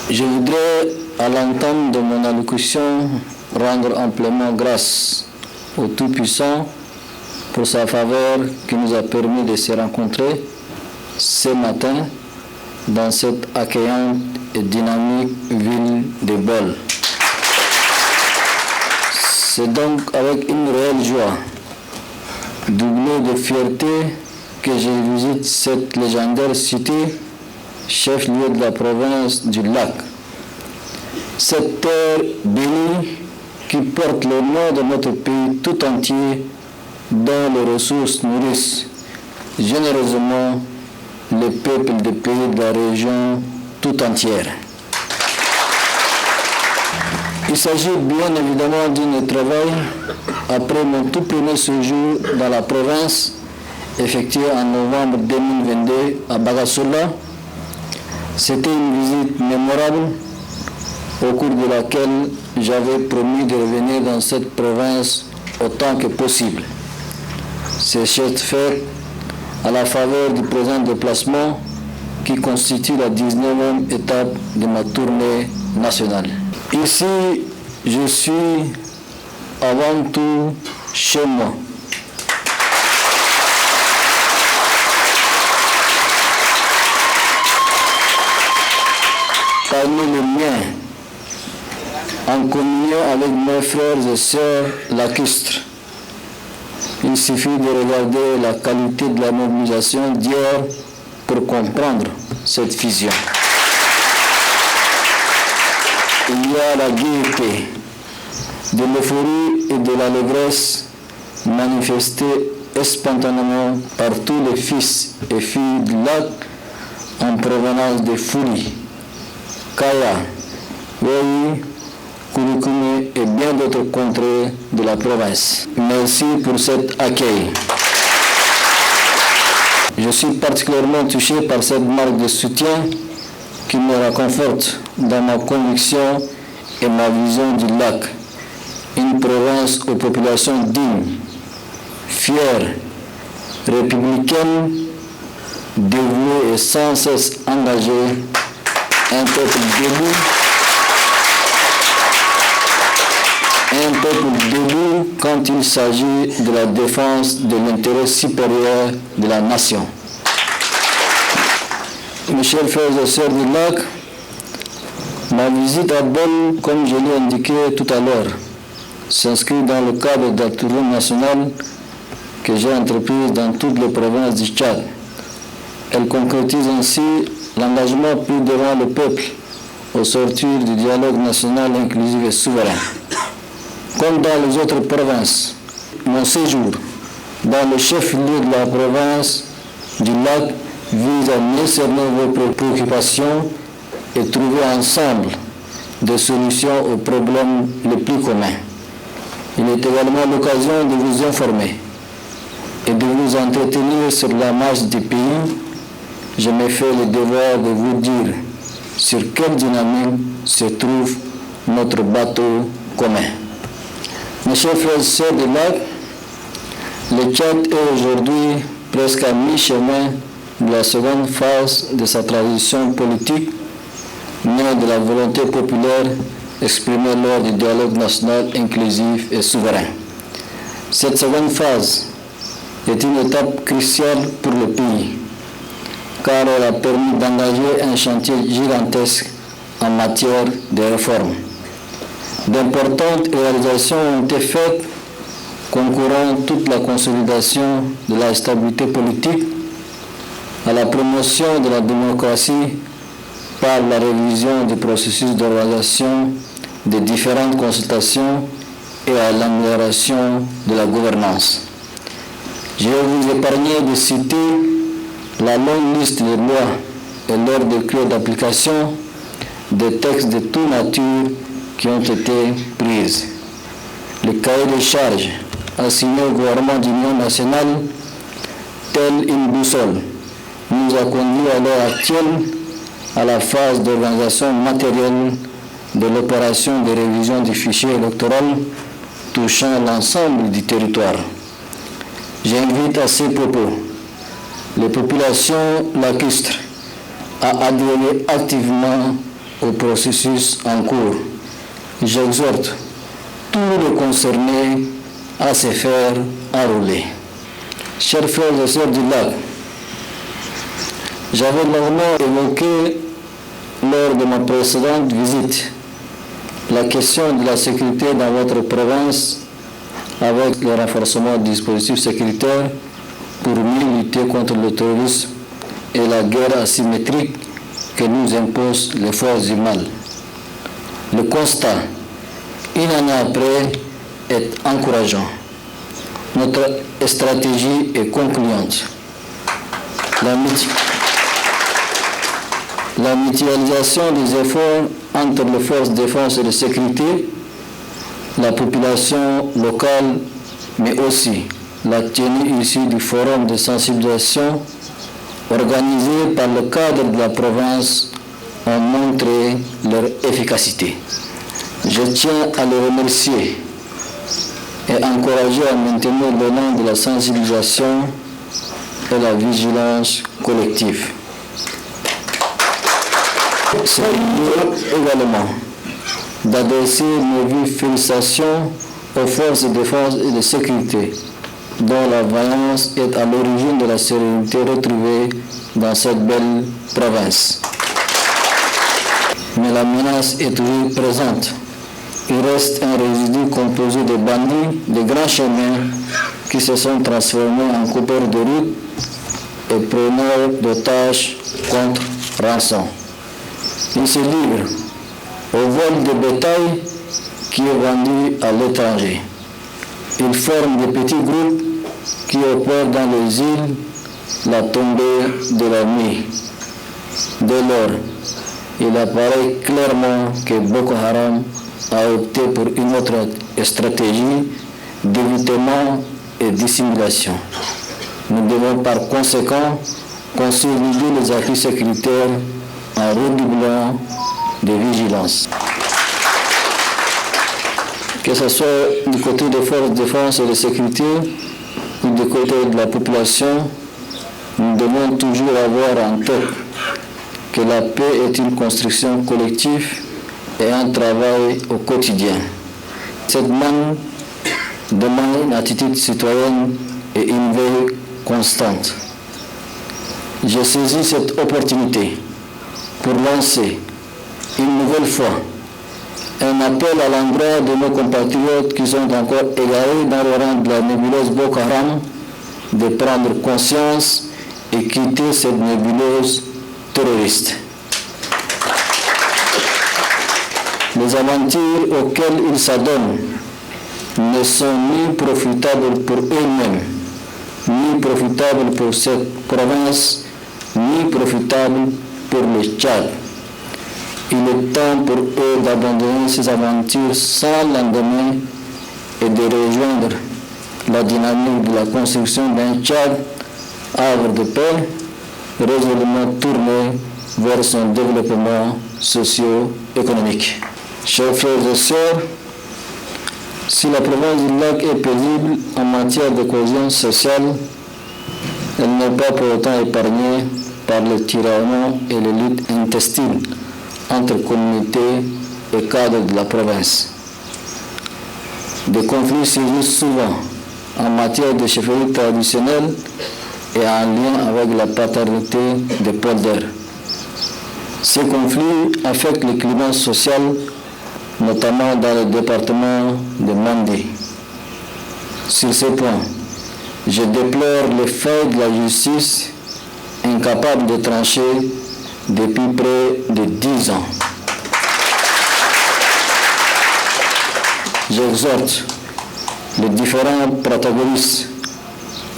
Je voudrais, à l'entame de mon allocution, rendre amplement grâce au Tout-Puissant pour sa faveur qui nous a permis de se rencontrer ce matin dans cette accueillante et dynamique ville de Bol. C'est donc avec une réelle joie, doublée de fierté, que je visite cette légendaire cité, chef-lieu de la province du Lac. Cette terre bénie qui porte le nom de notre pays tout entier, dont les ressources nourrissent généreusement les peuples des pays de la région tout entière. Il s'agit bien évidemment d'un travail après mon tout premier séjour dans la province, effectué en novembre 2022 à Bagassola. C'était une visite mémorable au cours de laquelle j'avais promis de revenir dans cette province autant que possible. C'est cette fête à la faveur du présent déplacement qui constitue la 19e étape de ma tournée nationale. Ici, je suis avant tout chez moi. Parmi les miens, en communion avec mes frères et sœurs lacustres. Il suffit de regarder la qualité de la mobilisation d'hier pour comprendre cette fusion. Il y a la gaieté, de l'euphorie et de l'allégresse manifestées spontanément par tous les fils et filles du lac en provenance de Furi, Kaya, Wei, Kurukume et bien d'autres contrées de la province. Merci pour cet accueil. Je suis particulièrement touché par cette marque de soutien qui me réconforte dans ma conviction et ma vision du lac. Une province aux populations dignes, fières, républicaines, dévouées et sans cesse engagées, un peuple debout quand il s'agit de la défense de l'intérêt supérieur de la nation. Mes chers frères et sœurs du lac, ma visite à Bol, comme je l'ai indiqué tout à l'heure, s'inscrit dans le cadre de la tournée nationale que j'ai entreprise dans toutes les provinces du Tchad. Elle concrétise ainsi l'engagement pris devant le peuple au sortir du dialogue national inclusif et souverain. Comme dans les autres provinces, mon séjour dans le chef-lieu de la province du lac vise à mieux cerner vos préoccupations et trouver ensemble des solutions aux problèmes les plus communs. Il est également l'occasion de vous informer et de vous entretenir sur la marche du pays. Je me fais le devoir de vous dire sur quelle dynamique se trouve notre bateau commun. Mes chers frères et sœurs de lac, le Tchad est aujourd'hui presque à mi-chemin de la seconde phase de sa transition politique, née de la volonté populaire exprimée lors du dialogue national inclusif et souverain. Cette seconde phase est une étape cruciale pour le pays, car elle a permis d'engager un chantier gigantesque en matière de réforme. D'importantes réalisations ont été faites, concourant toute la consolidation de la stabilité politique, à la promotion de la démocratie par la révision du processus d'organisation des différentes consultations et à l'amélioration de la gouvernance. Je vais vous épargner de citer la longue liste de lois et leurs décrets d'application des textes de toute nature qui ont été prises. Le cahier de charges assigné au gouvernement d'union nationale, tel une boussole, nous a conduit à l'heure actuelle à la phase d'organisation matérielle de l'opération de révision du fichier électoral touchant l'ensemble du territoire. J'invite à ces propos les populations lacustres à adhérer activement au processus en cours. J'exhorte tous les concernés à se faire enrôler. Chers frères et sœurs du lac, j'avais longuement évoqué lors de ma précédente visite la question de la sécurité dans votre province avec le renforcement du dispositif sécuritaire pour mieux lutter contre le terrorisme et la guerre asymétrique que nous imposent les forces du mal. Le constat, une année après, est encourageant. Notre stratégie est concluante. La mutualisation des efforts entre les forces de défense et de sécurité, la population locale, mais aussi la tenue issue du forum de sensibilisation organisé par le cadre de la province ont montré leur efficacité. Je tiens à les remercier et encourager à maintenir l'élan de la sensibilisation et la vigilance collective. C'est également d'adresser mes vives félicitations aux forces de défense et de sécurité, dont la vaillance est à l'origine de la sérénité retrouvée dans cette belle province. Mais la menace est toujours présente. Il reste un résidu composé de bandits, de grands chemins qui se sont transformés en coupeurs de route et preneurs d'otages contre rançon. Ils se livrent au vol de bétail qui est vendu à l'étranger. Ils forment des petits groupes qui opèrent dans les îles la tombée de la nuit. Dès lors, il apparaît clairement que Boko Haram a opté pour une autre stratégie d'évitement et dissimulation. Nous devons par conséquent consolider les acquis sécuritaires en redoublant de vigilance. Que ce soit du côté des forces de défense et de sécurité ou du côté de la population, nous devons toujours avoir en tête que la paix est une construction collective et un travail au quotidien. Cette demande demande une attitude citoyenne et une veille constante. J'ai saisi cette opportunité pour lancer une nouvelle fois un appel à l'endroit de nos compatriotes qui sont encore égarés dans le rang de la nébuleuse Boko Haram de prendre conscience et quitter cette nébuleuse terroriste. Les aventures auxquelles ils s'adonnent ne sont ni profitables pour eux-mêmes, ni profitables pour cette province, ni profitables pour le Tchad. Il est temps pour eux d'abandonner ces aventures sans lendemain et de rejoindre la dynamique de la construction d'un Tchad, havre de paix, résolument tourné vers son développement socio-économique. Chers frères et sœurs, si la province du lac est paisible en matière de cohésion sociale, elle n'est pas pour autant épargnée par le tiraillement et les luttes intestines entre communautés et cadres de la province. Des conflits surgissent souvent en matière de chefferie traditionnelle et en lien avec la paternité des polders. Ces conflits affectent le climat social, notamment dans le département de Mandé. Sur ce point, je déplore le fait de la justice incapable de trancher depuis près de 10 ans. J'exhorte les différents protagonistes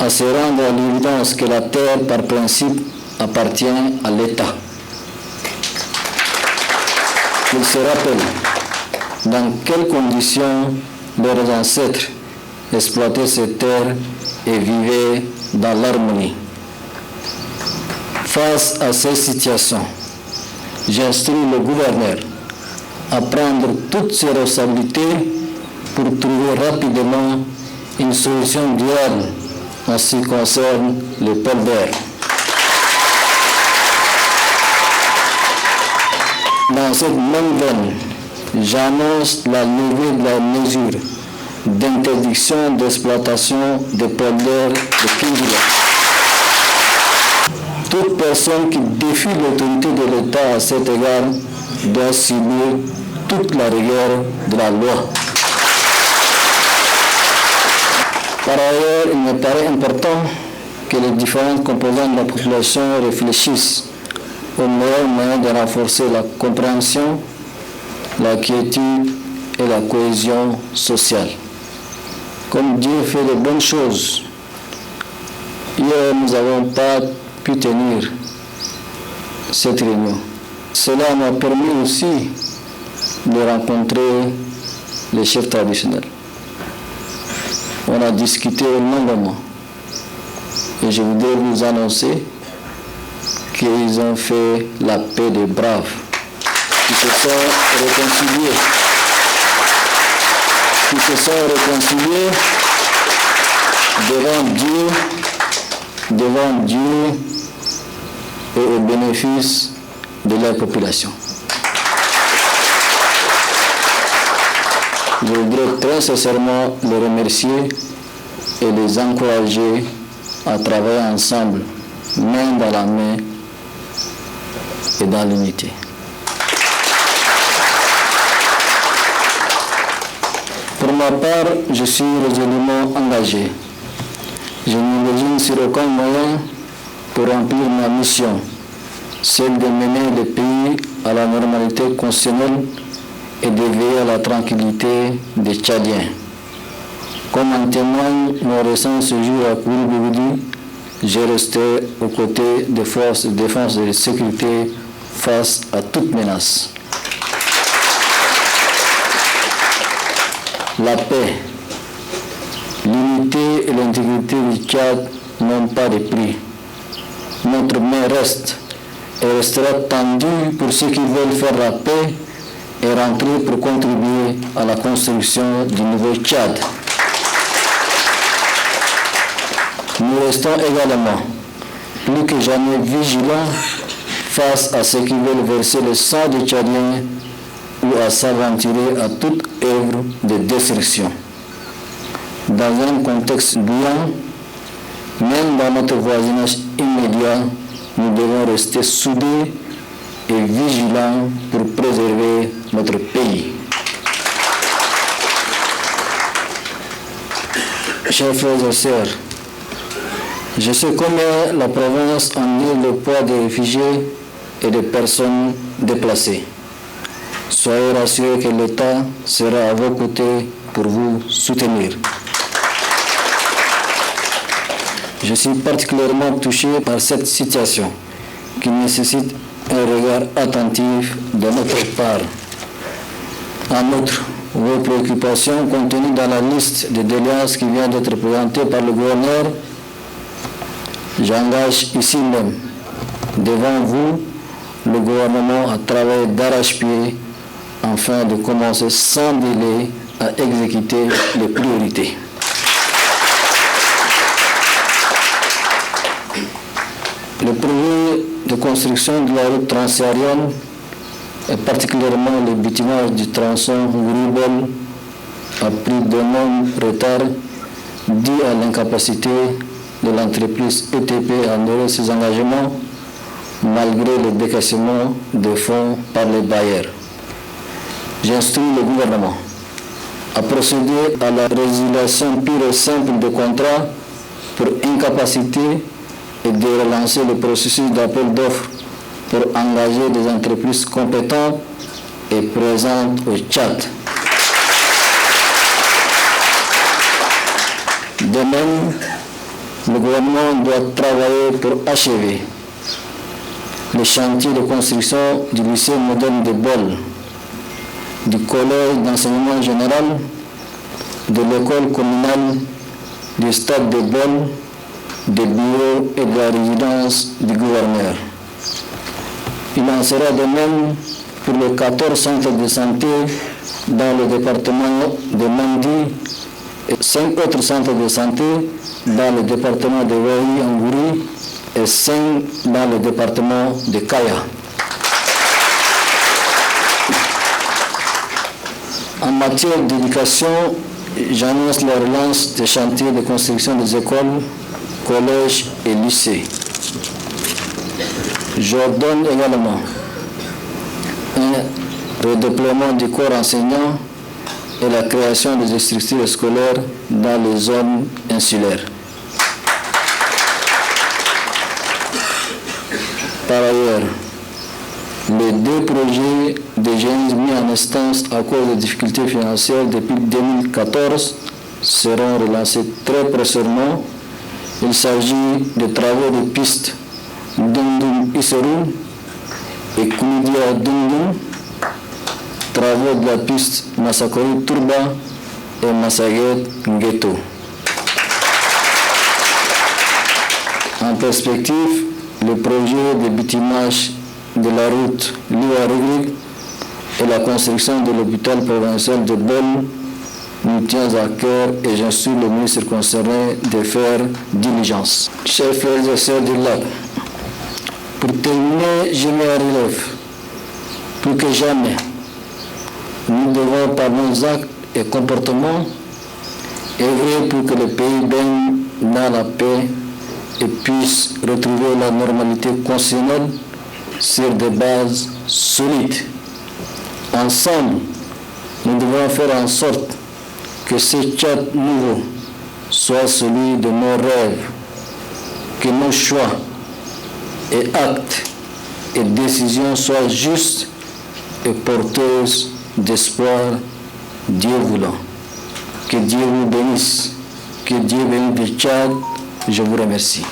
à se rendre à l'évidence que la terre, par principe, appartient à l'État. Qu'ils se rappellent dans quelles conditions leurs ancêtres exploitaient ces terres et vivaient dans l'harmonie. Face à ces situations, j'instruis le gouverneur à prendre toutes ses responsabilités pour trouver rapidement une solution durable en ce qui concerne les polders. Dans cette même veine, j'annonce la levée de la mesure d'interdiction d'exploitation des polders de Kingula. Toute personne qui défie l'autorité de l'État à cet égard doit subir toute la rigueur de la loi. Par ailleurs, il me paraît important que les différentes composantes de la population réfléchissent au meilleur moyen de renforcer la compréhension, la quiétude et la cohésion sociale. Comme Dieu fait de bonnes choses, hier nous n'avons pas pu tenir cette réunion. Cela m'a permis aussi de rencontrer les chefs traditionnels. On a discuté longuement et je voudrais vous annoncer qu'ils ont fait la paix des braves, qui se sont réconciliés devant Dieu et au bénéfice de leur population. Je voudrais très sincèrement les remercier et les encourager à travailler ensemble, main dans la main et dans l'unité. Pour ma part, je suis résolument engagé. Je n'imagine sur aucun moyen pour remplir ma mission, celle de mener le pays à la normalité constitutionnelle et de veiller à la tranquillité des Tchadiens. Comme en témoigne mon récent séjour à Kourouboudi, j'ai resté aux côtés des forces de défense et de sécurité face à toute menace. La paix, l'unité et l'intégrité du Tchad n'ont pas de prix. Notre main reste et restera tendue pour ceux qui veulent faire la paix et rentrer pour contribuer à la construction du nouveau Tchad. Nous restons également plus que jamais vigilants face à ceux qui veulent verser le sang des Tchadiens ou à s'aventurer à toute œuvre de destruction. Dans un contexte bouillant, même dans notre voisinage immédiat, nous devons rester soudés et vigilants pour préserver notre pays. Chers frères et sœurs, je sais combien la province endure le poids des réfugiés et des personnes déplacées. Soyez rassurés que l'État sera à vos côtés pour vous soutenir. Je suis particulièrement touché par cette situation qui nécessite un regard attentif de notre part. En outre, vos préoccupations contenues dans la liste de doléances qui vient d'être présentée par le gouverneur, j'engage ici même, devant vous, le gouvernement à travailler d'arrache-pied afin de commencer sans délai à exécuter les priorités. Le projet de construction de la route transsaharienne, et particulièrement le bitumage du tronçon Gouribol, a pris d'énormes retards dû à l'incapacité de l'entreprise ETP à honorer ses engagements malgré le décaissement de fonds par les bailleurs. J'instruis le gouvernement à procéder à la résiliation pure et simple de contrats pour incapacité et de relancer le processus d'appel d'offres pour engager des entreprises compétentes et présentes au Tchad. De même, le gouvernement doit travailler pour achever les chantiers de construction du lycée moderne de Bol, du collège d'enseignement général, de l'école communale, du stade de Bol, des bureaux et de la résidence du gouverneur. Il en sera de même pour les 14 centres de santé dans le département de Mandi et 5 autres centres de santé dans le département de Wahi-Angouri et 5 dans le département de Kaya. En matière d'éducation, j'annonce la relance des chantiers de construction des écoles, collèges et lycées. J'ordonne également un redéploiement du corps enseignant et la création des structures scolaires dans les zones insulaires. Par ailleurs, les 2 projets de génie mis en instance à cause des difficultés financières depuis 2014 seront relancés très prochainement. Il s'agit de travaux de pistes Dundum Isserou et Koudia Dundum, travaux de la piste Massakori Turba et Massaguet Ngueto. En perspective, le projet de bitumage de la route Liwa-Rugrig et la construction de l'hôpital provincial de Bol nous tient à cœur et j'instruis le ministre concerné de faire diligence. Chers frères et sœurs du lac, pour terminer, je mets en relève, plus que jamais, nous devons par nos actes et comportements œuvrer pour que le pays baigne dans la paix et puisse retrouver la normalité constitutionnelle sur des bases solides. Ensemble, nous devons faire en sorte que ce Tchad nouveau soit celui de nos rêves, que nos choix et actes et décisions soient justes et porteuses d'espoir, Dieu voulant. Que Dieu vous bénisse, que Dieu bénisse le Tchad. Je vous remercie.